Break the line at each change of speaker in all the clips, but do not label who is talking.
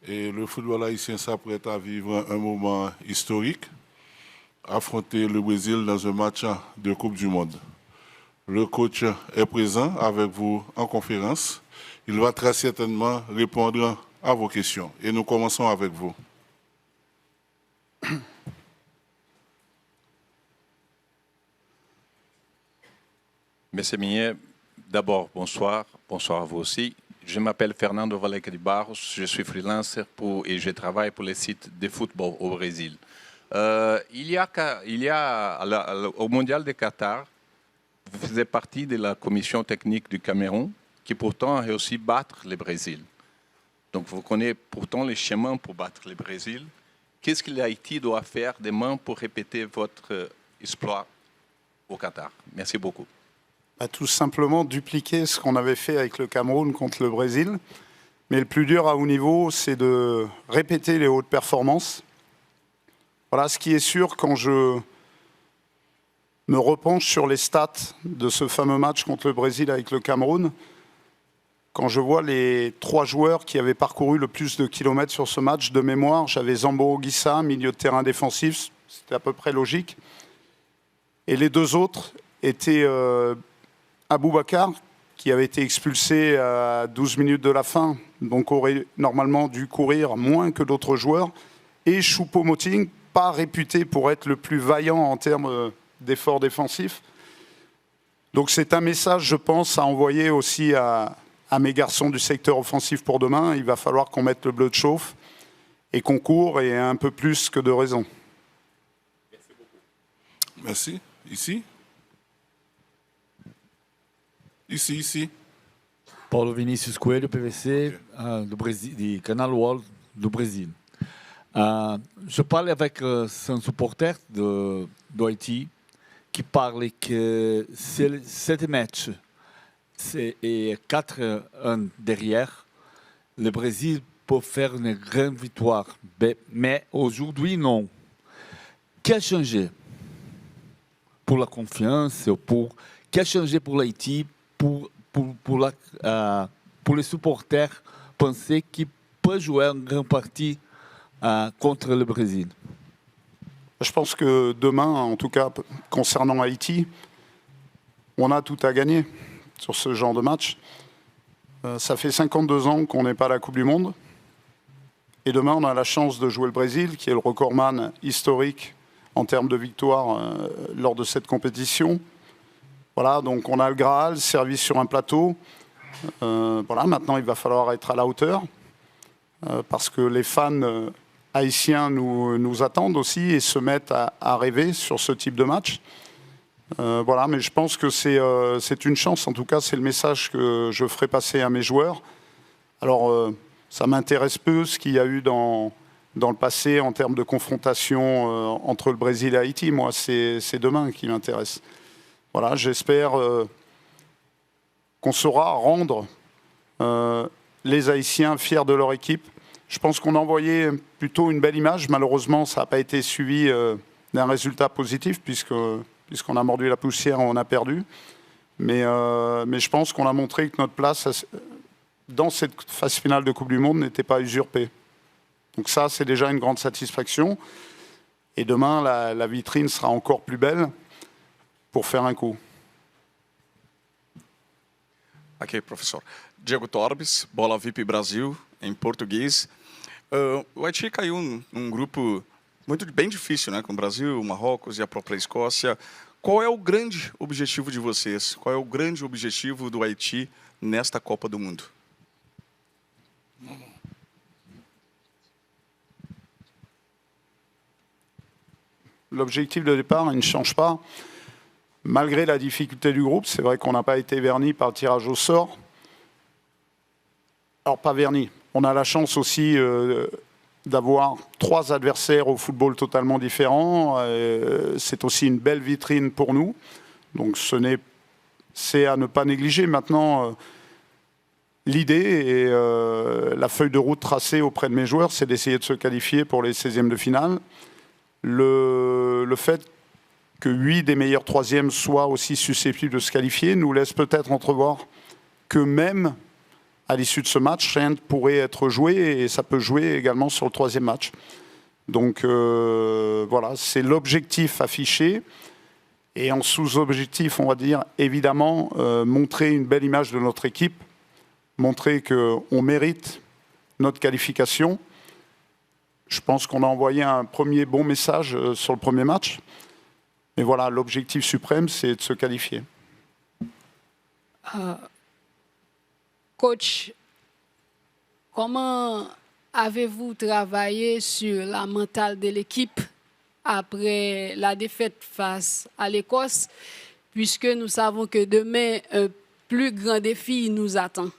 Et le football haïtien s'apprête à vivre un moment historique, affronter le Brésil dans un match de Coupe du Monde. Le coach est présent avec vous en conférence. Il va très certainement répondre à vos questions. Et nous commençons avec vous.
Monsieur Minier, d'abord, bonsoir. Bonsoir à vous aussi. Je m'appelle Fernando Valéca de Barros, je suis freelancer et je travaille pour les sites de football au Brésil. Au Mondial de Qatar, vous faisiez partie de la commission technique du Cameroun, qui pourtant a réussi à battre le Brésil. Donc vous connaissez pourtant les chemins pour battre le Brésil. Qu'est-ce que l'Haïti doit faire demain pour répéter votre exploit au Qatar? Merci beaucoup.
Tout simplement dupliquer ce qu'on avait fait avec le Cameroun contre le Brésil. Mais le plus dur à haut niveau, c'est de répéter les hautes performances. Voilà ce qui est sûr quand je me repenche sur les stats de ce fameux match contre le Brésil avec le Cameroun. Quand je vois les 3 joueurs qui avaient parcouru le plus de kilomètres sur ce match, de mémoire, j'avais Zamboro Guissa, milieu de terrain défensif, c'était à peu près logique. Et les 2 autres étaient Aboubacar, qui avait été expulsé à 12 minutes de la fin, donc aurait normalement dû courir moins que d'autres joueurs, et Choupo-Moting, pas réputé pour être le plus vaillant en termes d'efforts défensifs. Donc c'est un message, je pense, à envoyer aussi à mes garçons du secteur offensif pour demain. Il va falloir qu'on mette le bleu de chauffe et qu'on court, et un peu plus que de raison.
Merci beaucoup. Merci. Ici. Ici.
Paulo Vinícius Coelho, PVC, do Brasil, de Canal World do Brasil. Je parle avec un supporter do Haïti qui parle que cette match et 4-1 derrière, le Brésil peut faire une grande victoire. Mais aujourd'hui, non. Qu'est-ce qui a changé pour la confiance, qu'est-ce qui a changé pour l'Haïti, pour les supporters penser qu'ils peuvent jouer une grande partie contre le Brésil?
Je pense que demain, en tout cas concernant Haïti, on a tout à gagner sur ce genre de match. Ça fait 52 ans qu'on n'est pas à la Coupe du Monde. Et demain, on a la chance de jouer le Brésil, qui est le recordman historique en termes de victoire lors de cette compétition. Voilà, donc on a le Graal servi sur un plateau. Voilà, maintenant il va falloir être à la hauteur parce que les fans haïtiens nous attendent aussi et se mettent à rêver sur ce type de match. Voilà, mais je pense que c'est une chance. En tout cas, c'est le message que je ferai passer à mes joueurs. Alors, ça m'intéresse peu ce qu'il y a eu dans le passé en termes de confrontation entre le Brésil et Haïti. Moi, c'est demain qui m'intéresse. Voilà, j'espère qu'on saura rendre les Haïtiens fiers de leur équipe. Je pense qu'on a envoyé plutôt une belle image. Malheureusement, ça n'a pas été suivi d'un résultat positif puisqu'on a mordu la poussière et on a perdu. Mais je pense qu'on a montré que notre place dans cette phase finale de Coupe du Monde n'était pas usurpée. Donc ça, c'est déjà une grande satisfaction. Et demain, la vitrine sera encore plus belle pour faire un coup.
Aqui, professor. Diego Torbes, Bola VIP Brasil, em português. O Haiti caiu num grupo bem difícil, né? Com o Brasil, o Marrocos e a própria Escócia. Qual é o grande objetivo de vocês? Qual é o grande objetivo do Haiti nesta Copa do Mundo?
L'objectif de départ, il ne change pas. Malgré la difficulté du groupe, c'est vrai qu'on n'a pas été verni par le tirage au sort. Alors, pas verni. On a la chance aussi d'avoir 3 adversaires au football totalement différents. C'est aussi une belle vitrine pour nous. Donc, c'est à ne pas négliger. Maintenant, l'idée et la feuille de route tracée auprès de mes joueurs, c'est d'essayer de se qualifier pour les 16e de finale. Le fait que 8 des meilleurs 3e soient aussi susceptibles de se qualifier nous laisse peut-être entrevoir que même à l'issue de ce match, rien ne pourrait être joué et ça peut jouer également sur le troisième match. Donc voilà, c'est l'objectif affiché. Et en sous-objectif, on va dire, évidemment, montrer une belle image de notre équipe, montrer qu'on mérite notre qualification. Je pense qu'on a envoyé un premier bon message sur le premier match. Mais voilà, l'objectif suprême, c'est de se qualifier.
Coach, comment avez-vous travaillé sur la mentale de l'équipe après la défaite face à l'Écosse, puisque nous savons que demain, un plus grand défi nous attend?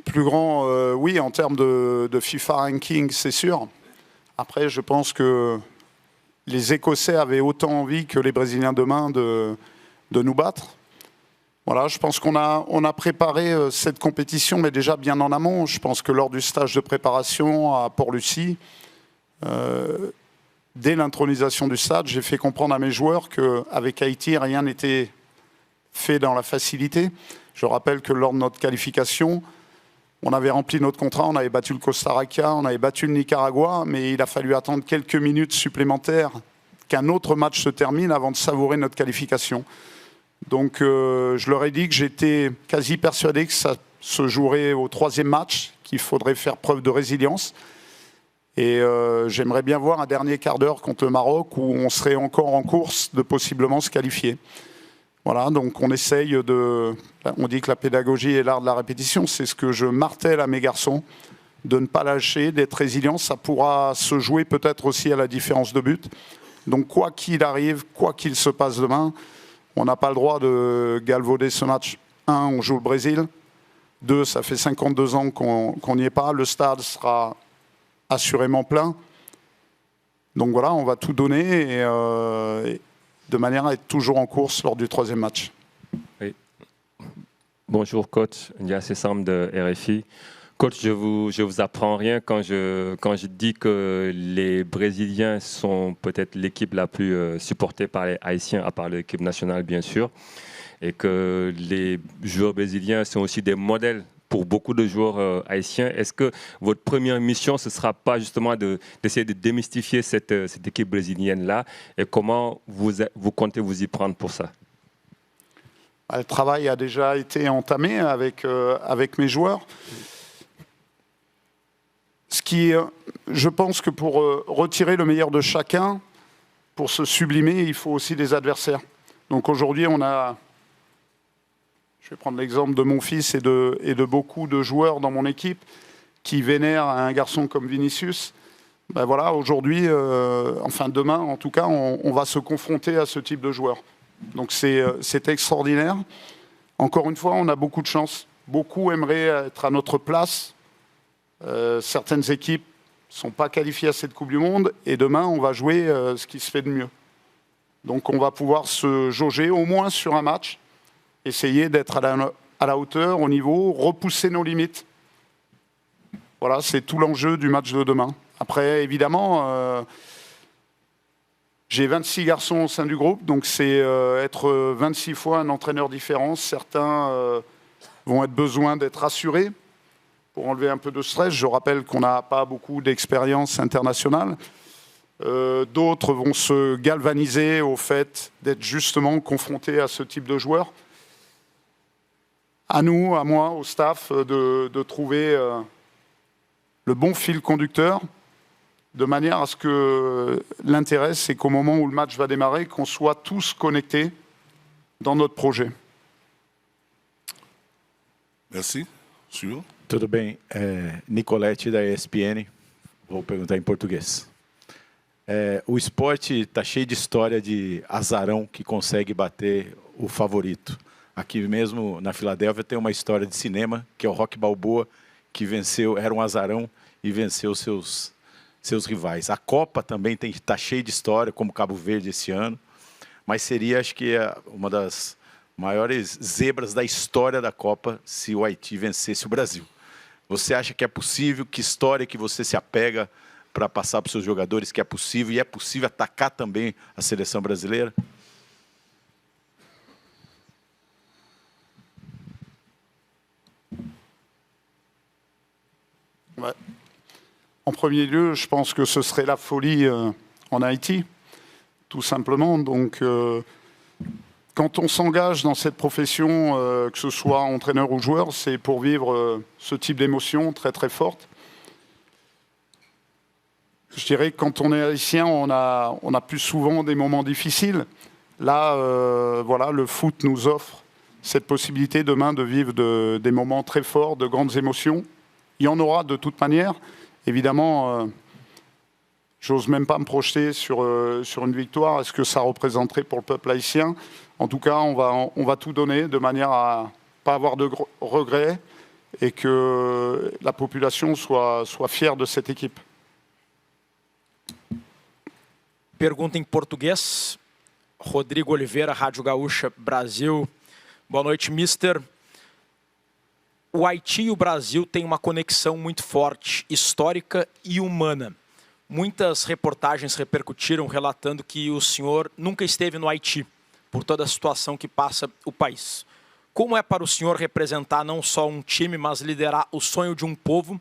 Plus grand, oui, en termes de FIFA ranking, c'est sûr. Après, je pense que les Écossais avaient autant envie que les Brésiliens demain de nous battre. Voilà, je pense qu'on a préparé cette compétition, mais déjà bien en amont. Je pense que lors du stage de préparation à Port-Lucie, dès l'intronisation du stade, j'ai fait comprendre à mes joueurs qu'avec Haïti, rien n'était fait dans la facilité. Je rappelle que lors de notre qualification, on avait rempli notre contrat, on avait battu le Costa Rica, on avait battu le Nicaragua, mais il a fallu attendre quelques minutes supplémentaires qu'un autre match se termine avant de savourer notre qualification. Donc je leur ai dit que j'étais quasi persuadé que ça se jouerait au troisième match, qu'il faudrait faire preuve de résilience. Et j'aimerais bien voir un dernier quart d'heure contre le Maroc où on serait encore en course de possiblement se qualifier. Voilà, donc on essaye de... On dit que la pédagogie est l'art de la répétition. C'est ce que je martèle à mes garçons, de ne pas lâcher, d'être résilient. Ça pourra se jouer peut-être aussi à la différence de but. Donc quoi qu'il arrive, quoi qu'il se passe demain, on n'a pas le droit de galvauder ce match. 1, on joue le Brésil. 2, ça fait 52 ans qu'on n'y est pas. Le stade sera assurément plein. Donc voilà, on va tout donner et de manière à être toujours en course lors du troisième match.
Oui. Bonjour coach, Ndiassé Sam de RFI. Coach, je vous apprends rien quand je dis que les Brésiliens sont peut-être l'équipe la plus supportée par les Haïtiens, à part l'équipe nationale bien sûr, et que les joueurs brésiliens sont aussi des modèles pour beaucoup de joueurs haïtiens. Est-ce que votre première mission, ce ne sera pas justement d'essayer de démystifier cette équipe brésilienne-là, et comment vous comptez vous y prendre pour ça?
Le travail a déjà été entamé avec mes joueurs. Je pense que pour retirer le meilleur de chacun, pour se sublimer, il faut aussi des adversaires. Donc aujourd'hui, on a... Je vais prendre l'exemple de mon fils et de beaucoup de joueurs dans mon équipe qui vénèrent un garçon comme Vinicius. Ben voilà, aujourd'hui, enfin demain en tout cas, on va se confronter à ce type de joueurs. Donc c'est extraordinaire. Encore une fois, on a beaucoup de chance. Beaucoup aimeraient être à notre place. Certaines équipes ne sont pas qualifiées à cette Coupe du Monde et demain, on va jouer ce qui se fait de mieux. Donc on va pouvoir se jauger au moins sur un match, essayer d'être à la hauteur, au niveau, repousser nos limites. Voilà, c'est tout l'enjeu du match de demain. Après, évidemment, j'ai 26 garçons au sein du groupe, donc c'est être 26 fois un entraîneur différent. Certains vont être besoin d'être rassurés pour enlever un peu de stress. Je rappelle qu'on n'a pas beaucoup d'expérience internationale. D'autres vont se galvaniser au fait d'être justement confrontés à ce type de joueurs. À nous, à moi, au staff, de trouver le bon fil conducteur, de manière à ce que l'intérêt, c'est qu'au moment où le match va démarrer, qu'on soit tous connectés dans notre projet.
Merci. Senhor?
Tudo bem. Nicolete, da ESPN. Vou perguntar em português. O esporte está cheio de história de azarão que consegue bater o favorito. Aqui mesmo na Filadélfia tem uma história de cinema, que é o Rocky Balboa, que venceu, era um azarão e venceu seus rivais. A Copa também está cheia de história, como Cabo Verde esse ano, mas seria, acho que, uma das maiores zebras da história da Copa se o Haiti vencesse o Brasil. Você acha que é possível? Que história que você se apega para passar para os seus jogadores que é possível? E é possível atacar também a seleção brasileira?
Ouais. En premier lieu, je pense que ce serait la folie en Haïti, tout simplement. Donc, quand on s'engage dans cette profession, que ce soit entraîneur ou joueur, c'est pour vivre ce type d'émotion très très forte. Je dirais que quand on est haïtien, on a plus souvent des moments difficiles. Là, voilà, le foot nous offre cette possibilité demain de vivre des moments très forts, de grandes émotions. Il y en aura de toute manière. Évidemment, j'ose même pas me projeter sur une victoire. Est-ce que ça représenterait pour le peuple haïtien? En tout cas, on va tout donner de manière à pas avoir de regrets et que la population soit fière de cette équipe.
Pergunta em português. Rodrigo Oliveira, Rádio Gaúcha, Brasil. Boa noite, mister. O Haiti e o Brasil têm uma conexão muito forte, histórica e humana. Muitas reportagens repercutiram relatando que o senhor nunca esteve no Haiti, por toda a situação que passa o país. Como é para o senhor representar não só um time, mas liderar o sonho de um povo?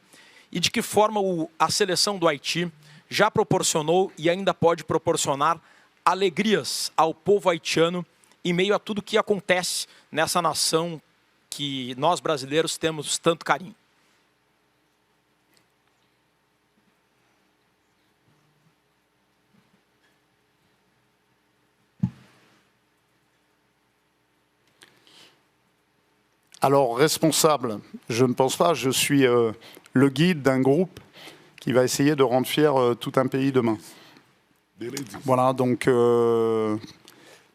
E de que forma a seleção do Haiti já proporcionou e ainda pode proporcionar alegrias ao povo haitiano em meio a tudo que acontece nessa nação que nós brasileiros temos tanto carinho?
Alors, responsable, je ne pense pas. Je suis le guide d'un groupe qui va essayer de rendre fier tout un pays demain. Voilà, donc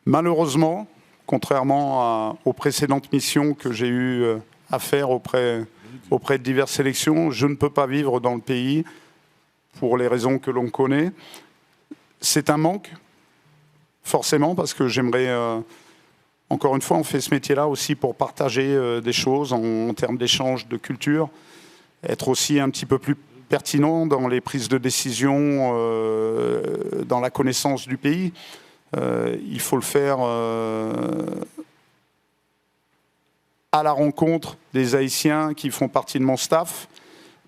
malheureusement, contrairement aux précédentes missions que j'ai eu à faire auprès de diverses sélections, je ne peux pas vivre dans le pays pour les raisons que l'on connaît. C'est un manque, forcément, parce que j'aimerais... Encore une fois, on fait ce métier-là aussi pour partager des choses en termes d'échange de culture, être aussi un petit peu plus pertinent dans les prises de décision, dans la connaissance du pays. Il faut le faire à la rencontre des Haïtiens qui font partie de mon staff,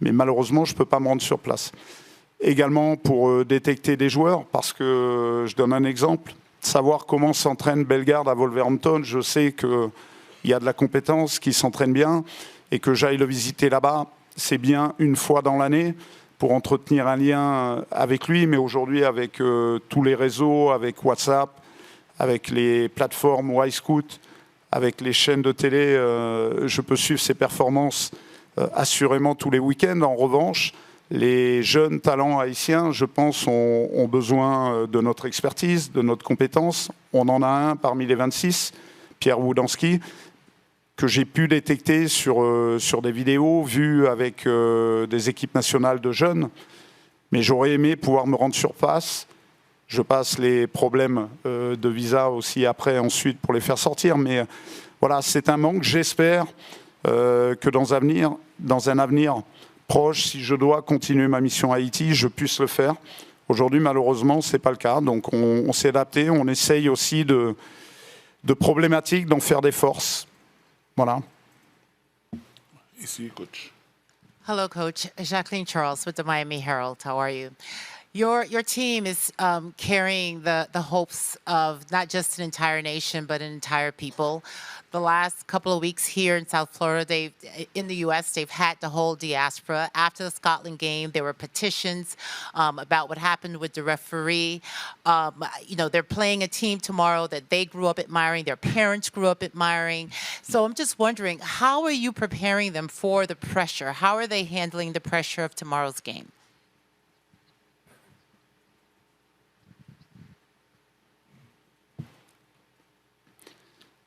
mais malheureusement, je ne peux pas me rendre sur place. Également pour détecter des joueurs, parce que je donne un exemple. Savoir comment s'entraîne Bellegarde à Wolverhampton, je sais qu'il y a de la compétence, qu'il s'entraîne bien, et que j'aille le visiter là-bas, c'est bien une fois dans l'année pour entretenir un lien avec lui, mais aujourd'hui avec tous les réseaux, avec WhatsApp, avec les plateformes Y-Scout, avec les chaînes de télé, je peux suivre ses performances assurément tous les week-ends. En revanche, les jeunes talents haïtiens, je pense, ont besoin de notre expertise, de notre compétence. On en a un parmi les 26, Pierre Woudanski, que j'ai pu détecter sur des vidéos vues avec des équipes nationales de jeunes. Mais j'aurais aimé pouvoir me rendre sur place. Je passe les problèmes de visa aussi après, ensuite, pour les faire sortir. Mais voilà, c'est un manque. J'espère que dans un avenir proche, si je dois continuer ma mission à Haïti, je puisse le faire. Aujourd'hui, malheureusement, ce n'est pas le cas. Donc, on s'est adapté. On essaye aussi de problématiques d'en faire des forces. Voilà.
Ici, coach.
Hello, Coach. Jacqueline Charles with the Miami Herald. How are you? Your team is carrying the hopes of not just an entire nation, but an entire people. The last couple of weeks here in South Florida, in the U.S., they've had the whole diaspora. After the Scotland game, there were petitions about what happened with the referee. They're playing a team tomorrow that they grew up admiring, their parents grew up admiring. So I'm just wondering, how are you preparing them for the pressure? How are they handling the pressure of tomorrow's game?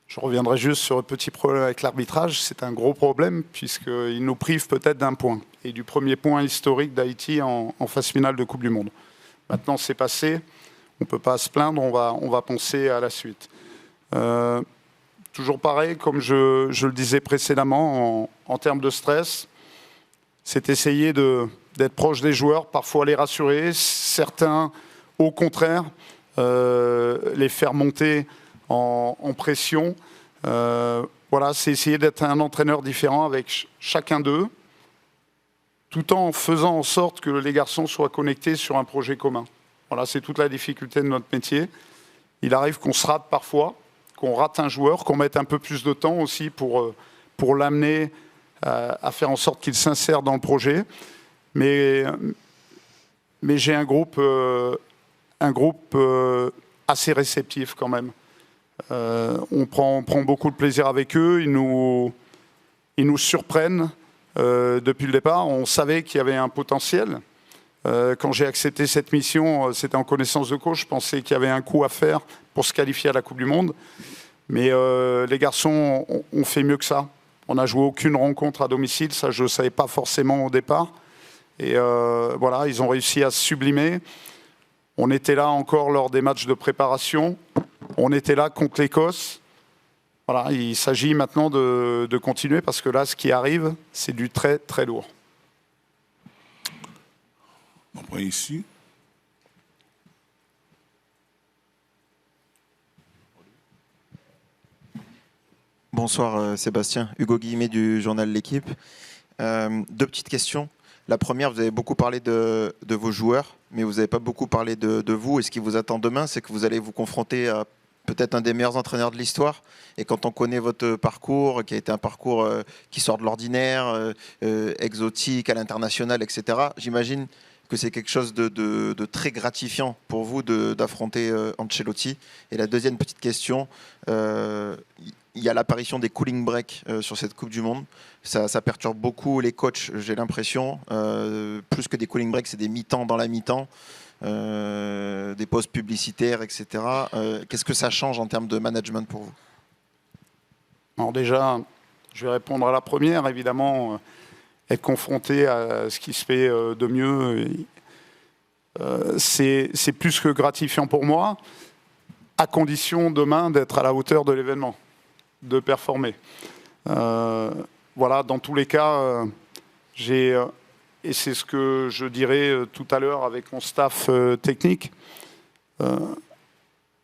Je reviendrai juste sur le petit problème avec l'arbitrage. C'est un gros problème puisqu'il nous prive peut-être d'un point et du premier point historique d'Haïti en phase finale de Coupe du Monde. Maintenant, c'est passé. On ne peut pas se plaindre. On va penser à la suite. Toujours pareil, comme je le disais précédemment, en termes de stress, c'est essayer d'être proche des joueurs, parfois les rassurer. Certains, au contraire, les faire monter en pression. Voilà, c'est essayer d'être un entraîneur différent avec chacun d'eux. tout en faisant en sorte que les garçons soient connectés sur un projet commun. Voilà, c'est toute la difficulté de notre métier. Il arrive qu'on se rate parfois, qu'on rate un joueur, qu'on mette un peu plus de temps aussi pour l'amener à faire en sorte qu'il s'insère dans le projet. Mais j'ai un groupe assez réceptif quand même. On prend beaucoup de plaisir avec eux. Ils nous surprennent depuis le départ. On savait qu'il y avait un potentiel. Quand j'ai accepté cette mission, c'était en connaissance de cause. Je pensais qu'il y avait un coup à faire pour se qualifier à la Coupe du Monde. Mais les garçons ont fait mieux que ça. On n'a joué aucune rencontre à domicile. Ça, je ne savais pas forcément au départ. Et voilà, ils ont réussi à se sublimer. On était là encore lors des matchs de préparation. On était là contre l'Écosse. Voilà, il s'agit maintenant de continuer parce que là, ce qui arrive, c'est du très, très lourd.
On prend ici.
Bonsoir Sébastien, Hugo Guillemet du journal L'Équipe. Deux petites questions. La première, vous avez beaucoup parlé de vos joueurs, mais vous n'avez pas beaucoup parlé de vous. Et ce qui vous attend demain, c'est que vous allez vous confronter à peut-être un des meilleurs entraîneurs de l'histoire. Et quand on connaît votre parcours, qui a été un parcours qui sort de l'ordinaire, exotique, à l'international, etc., j'imagine que c'est quelque chose de très gratifiant pour vous d'affronter Ancelotti. Et la deuxième petite question, il y a l'apparition des cooling breaks sur cette Coupe du Monde. Ça perturbe beaucoup les coachs, j'ai l'impression. Plus que des cooling breaks, c'est des mi-temps dans la mi-temps, des pauses publicitaires, etc. Qu'est-ce que ça change en termes de management pour vous?
Alors déjà, je vais répondre à la première. Évidemment, être confronté à ce qui se fait de mieux, c'est plus que gratifiant pour moi, à condition demain d'être à la hauteur de l'événement, de performer. Voilà, dans tous les cas, et c'est ce que je dirais tout à l'heure avec mon staff technique,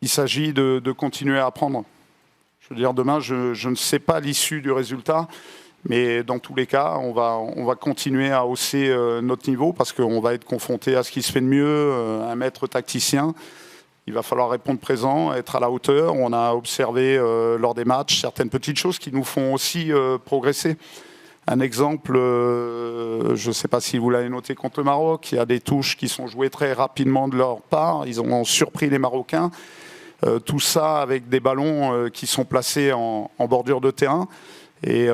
il s'agit de continuer à apprendre. Je veux dire, demain, je ne sais pas l'issue du résultat, mais dans tous les cas, on va continuer à hausser notre niveau parce qu'on va être confronté à ce qui se fait de mieux, un maître tacticien. Il va falloir répondre présent, être à la hauteur. On a observé lors des matchs certaines petites choses qui nous font aussi progresser. Un exemple, je ne sais pas si vous l'avez noté contre le Maroc, il y a des touches qui sont jouées très rapidement de leur part. Ils ont surpris les Marocains. Tout ça avec des ballons qui sont placés en bordure de terrain. Et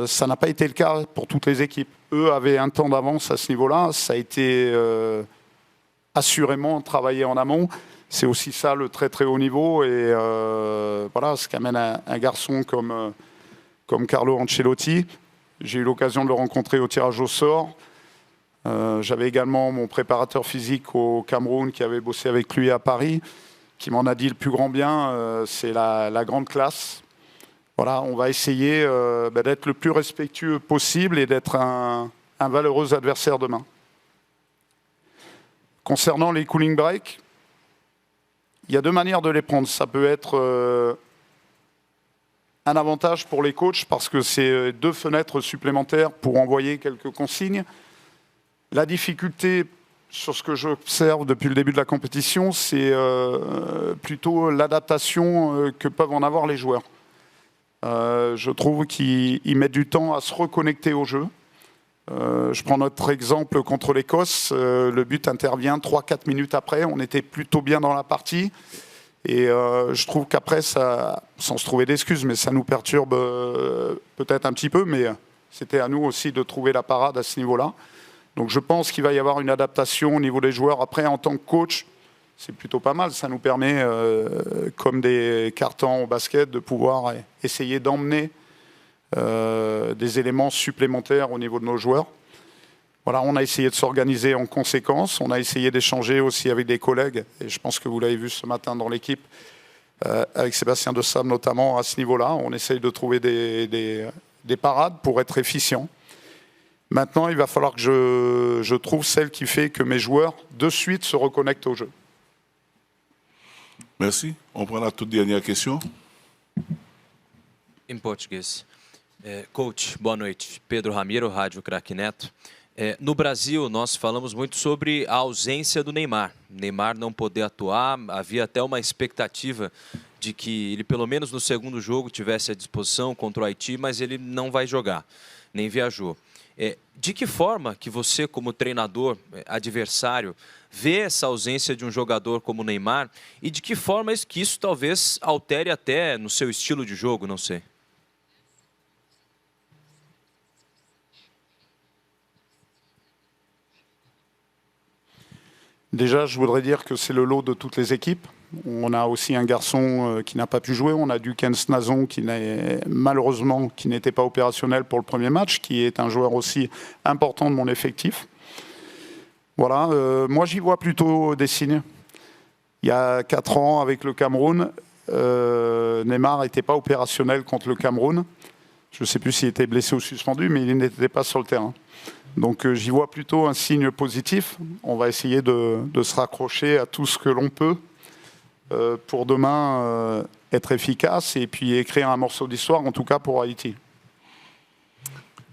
ça n'a pas été le cas pour toutes les équipes. Eux avaient un temps d'avance à ce niveau-là. Ça a été assurément travaillé en amont. C'est aussi ça le très très haut niveau. Et voilà, ce qu'amène un garçon comme Carlo Ancelotti. J'ai eu l'occasion de le rencontrer au tirage au sort. J'avais également mon préparateur physique au Cameroun qui avait bossé avec lui à Paris, qui m'en a dit le plus grand bien. C'est la grande classe. Voilà, on va essayer d'être le plus respectueux possible et d'être un valeureux adversaire demain. Concernant les cooling breaks, il y a deux manières de les prendre. Ça peut être un avantage pour les coachs parce que c'est deux fenêtres supplémentaires pour envoyer quelques consignes. La difficulté sur ce que j'observe depuis le début de la compétition, c'est plutôt l'adaptation que peuvent en avoir les joueurs. Je trouve qu'ils mettent du temps à se reconnecter au jeu. Je prends notre exemple contre l'Écosse. Le but intervient 3-4 minutes après. On était plutôt bien dans la partie. Et je trouve qu'après, ça, sans se trouver d'excuses, mais ça nous perturbe peut-être un petit peu. Mais c'était à nous aussi de trouver la parade à ce niveau-là. Donc je pense qu'il va y avoir une adaptation au niveau des joueurs. Après, en tant que coach, c'est plutôt pas mal. Ça nous permet, comme des cartons au basket, de pouvoir essayer d'emmener des éléments supplémentaires au niveau de nos joueurs. Voilà, on a essayé de s'organiser en conséquence. On a essayé d'échanger aussi avec des collègues. Et je pense que vous l'avez vu ce matin dans l'équipe, avec Sébastien De Sam notamment à ce niveau-là. On essaye de trouver des parades pour être efficient. Maintenant, il va falloir que je trouve celle qui fait que mes joueurs, de suite, se reconnectent au jeu.
Merci. On prend la toute dernière question.
Em português. Coach, boa noite. Pedro Ramiro, Rádio Craque Neto. No Brasil, nós falamos muito sobre a ausência do Neymar. Neymar não poder atuar, havia até uma expectativa de que ele, pelo menos no segundo jogo, tivesse à disposição contra o Haiti, mas ele não vai jogar, nem viajou. De que forma que você, como treinador adversário, vê essa ausência de um jogador como o Neymar e de que forma que isso talvez altere até no seu estilo de jogo, não sei?
Déjà, je voudrais dire que c'est le lot de toutes les équipes. On a aussi un garçon qui n'a pas pu jouer. On a Dukens Nazon qui malheureusement qui n'était pas opérationnel pour le premier match, qui est un joueur aussi important de mon effectif. Voilà, moi j'y vois plutôt des signes. Il y a 4 ans avec le Cameroun, Neymar n'était pas opérationnel contre le Cameroun. Je ne sais plus s'il était blessé ou suspendu, mais il n'était pas sur le terrain. Donc j'y vois plutôt un signe positif. On va essayer de se raccrocher à tout ce que l'on peut pour demain être efficace et puis écrire un morceau d'histoire, en tout cas pour Haïti.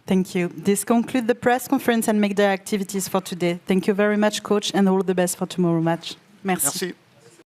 Thank you. This concludes the press conference and make the activities for today. Thank you very much, coach, and all the best for tomorrow match. Merci.
Merci.